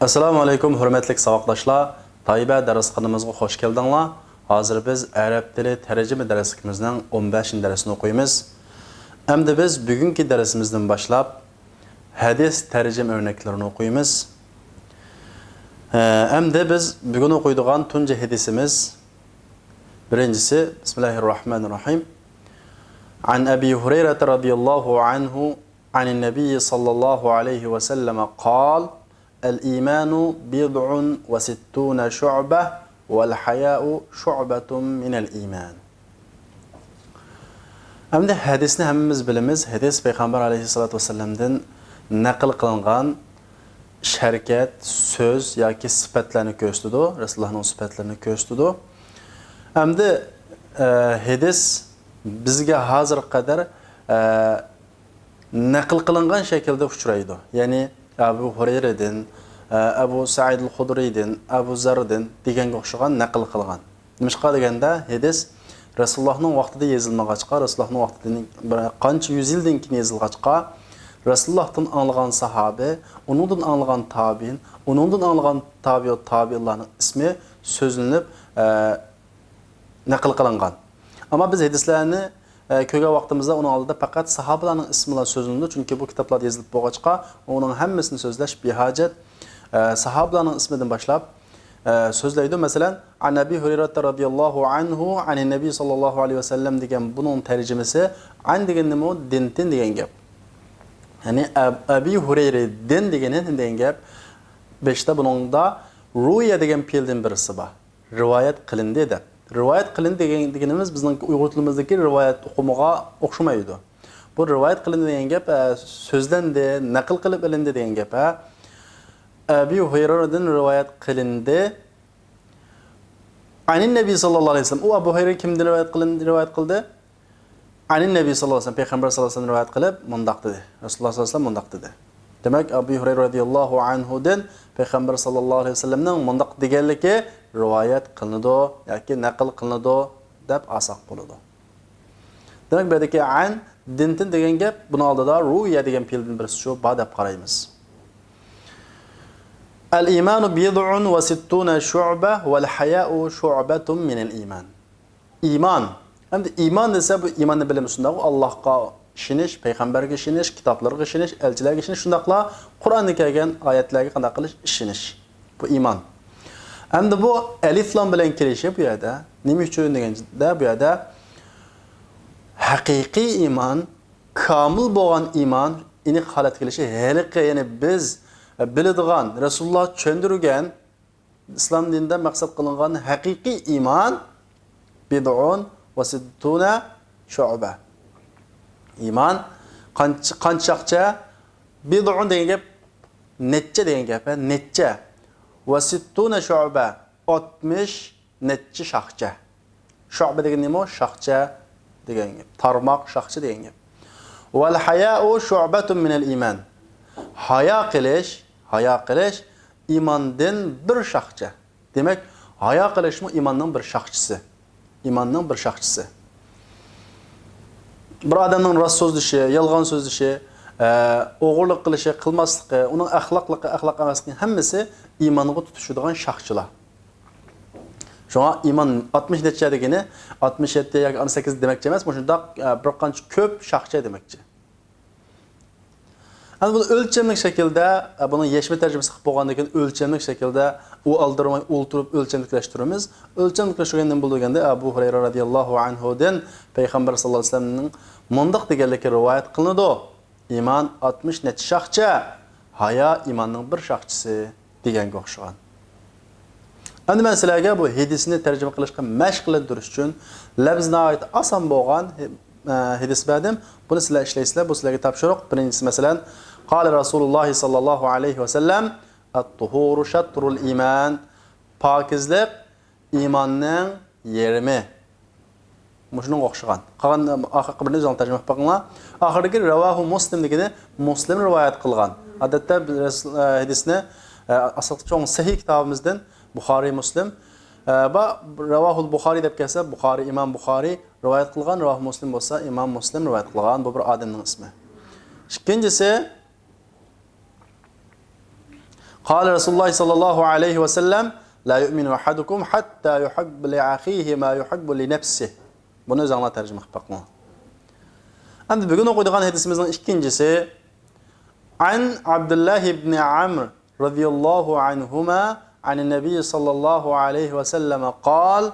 Assalomu alaykum, hurmatli saboqdoshlar. Tayyiba darsxonamizga xush keldinglar. Hozir biz arab tili tarjima darsimizning 15-darsini o'qiymiz. Endi biz bugungi darsimizdan boshlab hadis tarjima o'rnaklarini o'qiymiz. Endi biz bugun o'qiydigan tunji hadisimiz birinchisi Bismillahirrohmanirrohim. An Abi Hurayra radhiyallohu anhu عن النبي صلى الله عليه وسلم قال الإيمان بضع وستون شعبة والحياء شعبة من الإيمان. Hem de hadisni hemmimiz bilimiz. Hadis Peygamber aleyhissalatu vesselam'dan naql qilingan şərkət, söz yoki sifatlarni ko'rsatdi. Rasulullahning sifatlarini ko'rsatdi. Hem de hadis bizga hozir qadar naql qilingan shaklda uchraydi. Ya'ni Abu Hurayradan, Abu Sa'id al-Khudriydan, Abu Zardan deganga o'xshagan naql qilgan. Nimishqa deganda hadis Rasulullohning vaqtida yozilmag'achqa, Rasulullohning vaqtidan bir qancha yuz yildan keyin yozilg'achqa, Rasulullohdan anglagan sahabe, uningdan anglagan tabiin, uningdan anglagan tabiinlarning ismi so'zlanib naql qilingan. Ammo biz hadislarni ko'rgan vaqtimizda uning oldida faqat sahobalarning ismlari so'zlandi, chunki bu kitoblarda yozilib bo'lg'achqa, uning hammasini so'zlash behojat. Sahobalarning ismidan boshlab so'zlaydi. Masalan, An Abi Hurayra radhiyallohu anhu anin Nabiy sallallohu alayhi vasallam degan buning tarjimasi an degan nima? Dintin degan gap. Ya'ni Abi Hurayra din degan gap. Beshta buningda ruya degan fe'ldan birisi bor. Rivoyat qilindi edi. Rivoyat qilindi deganimiz bizning Uyg'ur tilimizdagi rivoyat o'qimaga o'xshamaydi. Bu rivoyat qilindi degan gap so'zlandi, naql qilib ilindi degan gap. Abi Hurayradan rivoyat qilindi. Anin Nabiy sallallohu alayhi vasallam. U Abu Hurayra kimdan rivoyat qildi? Anin Nabiy sallallohu alayhi vasallam, payg'ambar sallallohu alayhi vasallam rivoyat qilib mundaq dedi. Rasululloh sallallohu alayhi vasallam mundaq dedi. Demak, Abu Hurayra radhiyallohu anhu dan payg'ambar sallallohu alayhi vasallamning mundaq deganligi rivoyat qilinadi yoki naql qilinadi deb asaq bo'ladi. Demak, bu yerdagi an dintin degan gap buni oldida ruya degan fe'ldan birisi shu ba deb qaraymiz. Al-imanu bid'un wa sittuna shu'ba wal haya'u shu'batun min al-iman. Iman. Endi iman desa bu imanni bilimiz shunday, Allohga ishonish, payg'ambarga ishonish, kitoblarga ishonish, elchilarga ishonish, shundaqla Qur'onda kelgan oyatlarga qanday qilish ishonish. Bu iman. Endi bu alif lam bilan kelishi bu yerda nima uchun deganda bu yerda haqiqiy iman, komil bo'lgan iman, aniq holat kelishi, haliqi ya'ni biz biladigan, Rasululloh tushuntirgan islom dinida maqsad qilingan haqiqiy iman bid'un va sittuna shu'ba. Iman qanchaqcha bid'un degan gap necha degan gap, necha va sittuna shu'ba 60 necha shaxcha. Shu'ba degan nima? Shaxcha degan gap. Tarmoq shaxcha degan gap. Wal haya'u shu'batun min al-iman. Haya qilish imandan bir shaxcha. Demak, haya qilishmi imanning bir shaxchisi. İmanning bir shaxchisi. Bir odamning rost so'zlishi, yolg'on so'zlishi, o'g'irlik qilishi, qilmasligi, uning axloqligi, axloq emasligi hammasi imonga tutishadigan shaxchilar. Shunga iman 60 necha degani 67 yoki 18 demakchi emas, shunda bir qancha ko'p shaxcha demakchi. Hani bunu ölçemlik şekilde, bunun yeşme tercümesi bo'lgandan keyin ölçemlik şekilde u aldırmay o'ltirib ölçemlikleştirimiz. Ölçemlikleştirgenden bulduğunda Abu Hurayra radhiyallohu anhudan Peygamber sallallohu alayhi vasallamning mundaq deganligi rivoyat qilinadi. İman 60 necha shaxcha, haya imanning bir shaxchisi deganga o'xshagan. Endi men sizlarga bu hadisni tarjima qilishga mashq qilib uchun lafzga oid oson bo'lgan hadis berdim. Bunu sizlar ishlaysizlar, bu sizlarga topshiriq. Birinchisi masalan قال رسول الله صلى الله عليه وسلم الطهور شطر الإيمان. Pakizlik imanning yerimi. Muşunun o'xshagan. Qolgan oxirgi birini o'zing tarjima qilib boqinglar. Oxirgi ravahu Muslim degani Muslim rivoyat qilgan. Odatda hadisni asl cho'ng sahih kitobimizdan Buxoriy Muslim va Ravahul Buxoriy deb kelsa, Buxoriy Imom Buxoriy rivoyat qilgan, Ravah Muslim bo'lsa, Imom Muslim rivoyat qilgan. Bu bir odamning ismi. Ikkinchisi قال رسول الله صلى الله عليه وسلم لا يؤمن أحدكم حتى يحب لأخيه ما يحب لنفسه. Bunu özüne tercüme etmek. Endi bugün okuduğun hadisimizin ikincisi An Abdullah ibn Amr radıyallahu anhuma an Nebi sallallahu aleyhi ve sellem قال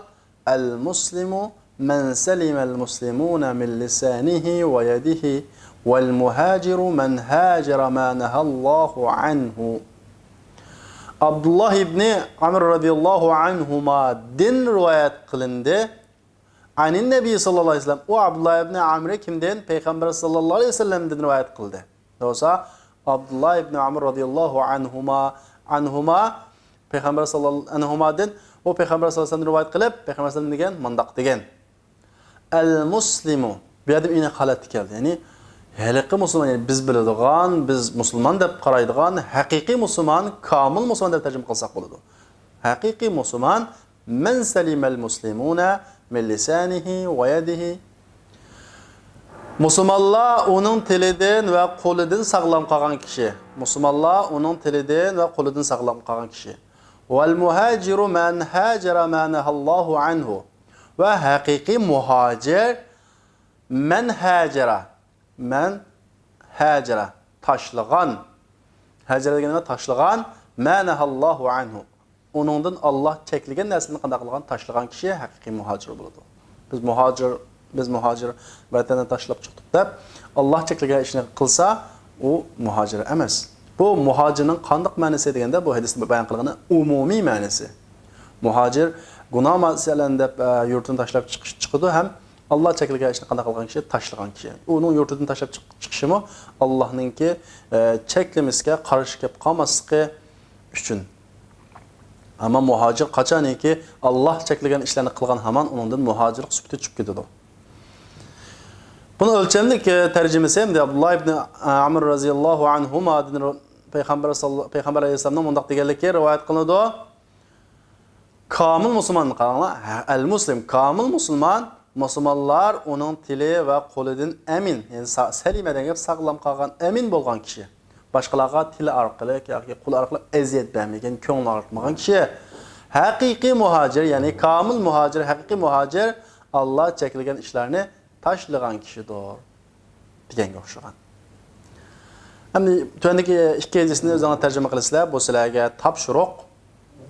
المسلم من سلم المسلمون من لسانه ويده والمهاجر من هاجر ما نهى الله عنه. Abdullah ibn Amr radıyallahu anhuma din rivayet kılındı. Anin Nebi sallallahu aleyhi ve sellem. O Abdullah ibn Amr'e kimden? Peygamber sallallahu aleyhi ve sellem'den rivayet kıldı. Yoksa Abdullah ibn Amr radıyallahu anhuma Peygamber sallallahu aleyhi ve sellem'den o Peygamber sallallahu aleyhi ve sellem rivayet kılıp Peygamber sallallahu aleyhi ve sellem mandaq degen. El muslimu bir adım yine halat geldi. Yani Həqiqi Müslüman, yani biz biladigan, biz Müslüman deb qaraydigan, haqiqiy Müslüman, kamil Müslüman deb tərcümə qılsaq boladı. Haqiqiy Müslüman men salimel muslimuna min lisanihi ve yadihi. Müslümanlar onun tilidən və qoludan sağlam qalğan kişi. Müslümanlar onun tilidən və qoludan sağlam qalğan kişi. Vel muhaciru men hacara ma nahallahu anhu. Və haqiqiy muhacir men hacara. Men hacara, taşlığan. Hacara deganə taşlığan, manahallahu anhu. Onundan Allah çəkilən nəslini qandaqlığan taşlığan kişi həqiqi muhacir buludu. Biz muhacir vətənə taşlıb çıxdıq da Allah çəkilən işini qılsa, o muhacir emas. Bu muhacirinin qandaq mənası degəndə bu hədisdə bəyan qılğanı ümumi mənası. Muhacir günah məsələndə yurtunu taşlab çıxdı, həm Allah çəkilən işini qandaq qılğan kişi taşlığan kişi. Onun yurtunu taşlab çıxışımı Allah'ınki çəkləmiskə qarşı gəlib qalmaslığı üçün. Ama muhacir qaçan ki Allah çəkilən işlərini qılğan haman onundan muhacirlik sübütü çıxıb gedir. Bunu ölçəmlik tərcüməsi hem de Abdullah ibn Amr radiyallahu anhuma Peygamber Aleyhisselam'dan mundaq deganlikka rivayet qılındı. Kamil Müslüman qalanlar, el-muslim kamil Müslüman, Müslümanlar onun tili və qoludan əmin, yəni səlimədən gəlib sağlam qalğan, əmin bolğan kişi. Başqalarga tili arqılı, yoki qul arqılı əziyyət verməyən, könül artmağan kişi. Haqiqi muhacir, yəni kamil muhacir, haqiqi muhacir Allah çəkilən işlərini taşlığan kişidir. Degəngə oxşayan. Həmdə tövəndəki iki həcəsini özünə tərcümə qılısılar, bu sizlərə tapşırıq.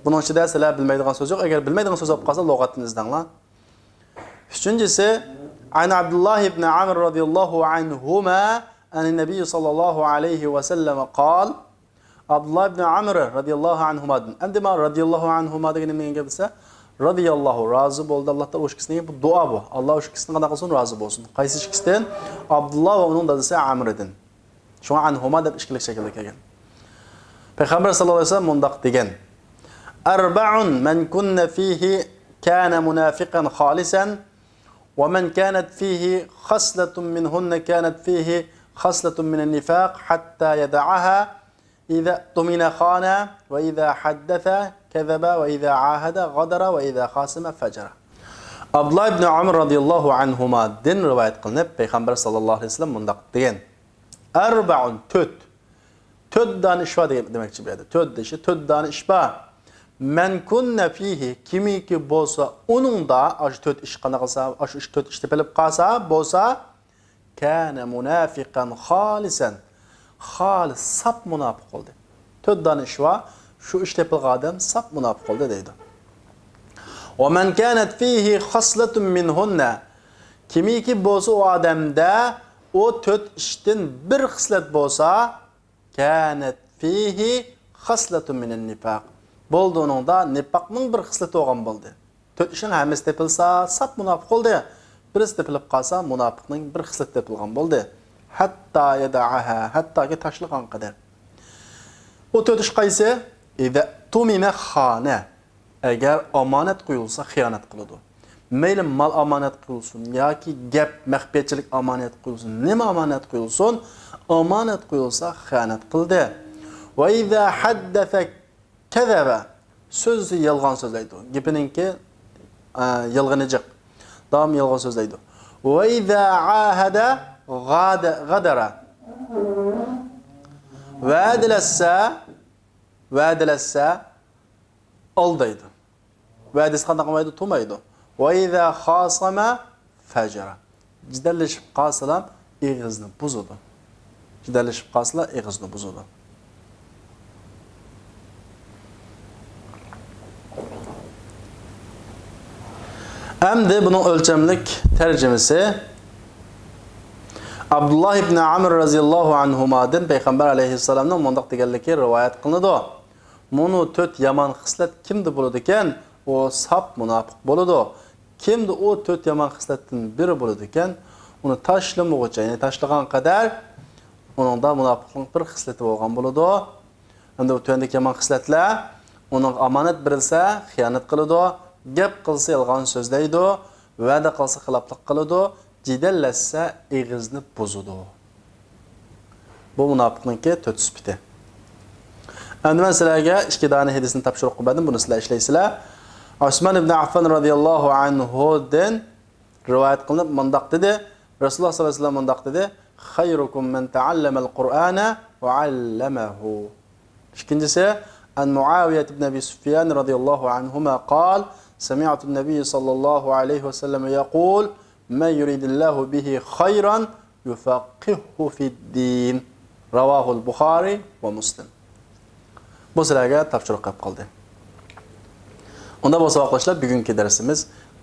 Bunun içində sizlər bilməydiğin söz yox. Əgər bilməydiğin söz olub qalsa lüğətini izləyinlər. Üçüncüsü, An Abdullah ibn Amr radiyallahu anhuma an Nebi sallallahu aleyhi ve sellem qal. Abdullah ibn Amr radiyallahu anhumadan. Əndimə radiyallahu anhuma degan nəyə gəlsə, radiyallahu razı oldu Allahdan o ikisine bu dua bu. Allah o ikisini qana qılsın razı olsun. Qaysı ikisindən? Abdullah və onun dadısı Amr'dən. Şu anhuma da işkilik şəkildə gələn. Peyğəmbər sallallahu əleyhi və səlləm mundaq degan. Arba'un men kunna fihi kana munafiqan khalisan ve men kanat fihi khaslatun minhunna kanat fihi khaslatun min an-nifaq hatta yad'aha idha tumina khana ve idha haddatha kezebe ve izâ âhede gadara ve izâ khâsime fecera. Abdullah ibn Amr radiyallahu anhuma din rivayet kılınıp Peygamber sallallahu aleyhi ve sellem mundaq degan. Arba'un töt. Töt dan işba demekçi bir adı. Töt deşi, töt dan işba. Men kunna fihi kimi ki bolsa onun da aş töt iş qana qılsa, aş iş töt iştepelip qalsa bolsa kana munafiqan khalisan. Khalis sap munafiq oldu. Töt dan işba şu iştepilgan adam sap munafiq oldu deydi. وَمَنْ كَانَتْ فِيهِ خَصْلَةٌ مِنْهُنَّ kimi ki bolsa o adamda o töt işten bir xislet bolsa كَانَتْ فِيهِ خَصْلَةٌ مِنَ النِّفَاقِ bolduğunun da nifaqның bir xisleti olğan boldu. Töt işin həmisi tepilsa sap munafiq oldu. Birisi tepilip qalsa munafiqның bir xisleti tepilgan boldu. Hatta yada'aha, hatta ki taşlıqan kadar. O töt iş qaysı? İzə tumina xana. Əgər amanet qoyulsa xiyanət qılıdı. Meyli mal amanet qoyulsun, ya ki gəp, məxfiyyətçilik amanet qoyulsun, nima amanet qoyulsun, amanet qoyulsa xiyanət qıldı. Və izə haddəfə kəzəbə, sözü yalğan sözləydi. Gipininki yalğanıcıq, daim yalğan sözləydi. Və izə əhədə qadara, vəd eləsə, va'dalasa aldaydi. Va'dasi qanday qilmaydi? To'maydi. Va iza khasama fajara. Jidallashib qolsalar eg'izni buzadi. Jidallashib qolsalar eg'izni buzadi. Endi bunun o'lchamlik tarjimasi Abdullah ibn Amr radhiyallohu anhumadan payg'ambar alayhissalomning mundaq deganligi rivoyat qilinadi. Muni 4 yomon xislat kimda bo'ladi ekan? O sap munofiq bo'ladi. Kimda o 4 yomon xislatdan biri bo'ladi ekan? Uni tashlamoqcha, ya'ni tashlagan qadar uningda munofiqlik bir xislati bo'lgan bo'ladi. Endi o tuyandagi yomon xislatlar uning omonat berilsa xiyonat qiladi, gap qilsa yolg'on so'zlaydi, va'da qilsa xiloflik qiladi, jidallashsa eg'izni buzadi. Bu munofiqlikning 4 sifati. Endi men sizlarga 2 dona hadisni topshiriq qildim, buni sizlar ishlaysizlar. Osman ibn Affan radhiyallohu anhu dan rivoyat qilinib mundaq dedi. Rasululloh sollallohu alayhi vasallam mundaq dedi: "Khayrukum man ta'allama al-Qur'ana wa 'allamahu." İkincisi, an Muaviyah ibn Abi Sufyan radhiyallohu anhuma qala: "Sami'tu an-nabiy sallallahu alayhi wa sallam yaqul: "Man yuridillahu bihi khayran yufaqihuhu fid-din." Rawahu al-Bukhari va Muslim. Bu sizlarga topshiriq qilib qoldi. Unda bo'lsa vaqtlar bugungi darsimiz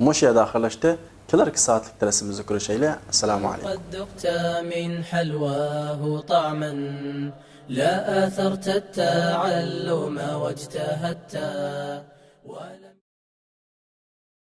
mush yerda oxirlashdi. Kelarki soatlik darsimizni ko'rishaylik. Assalomu alaykum. قد من حلواه طعما لا آثرت التعلم واجتهدت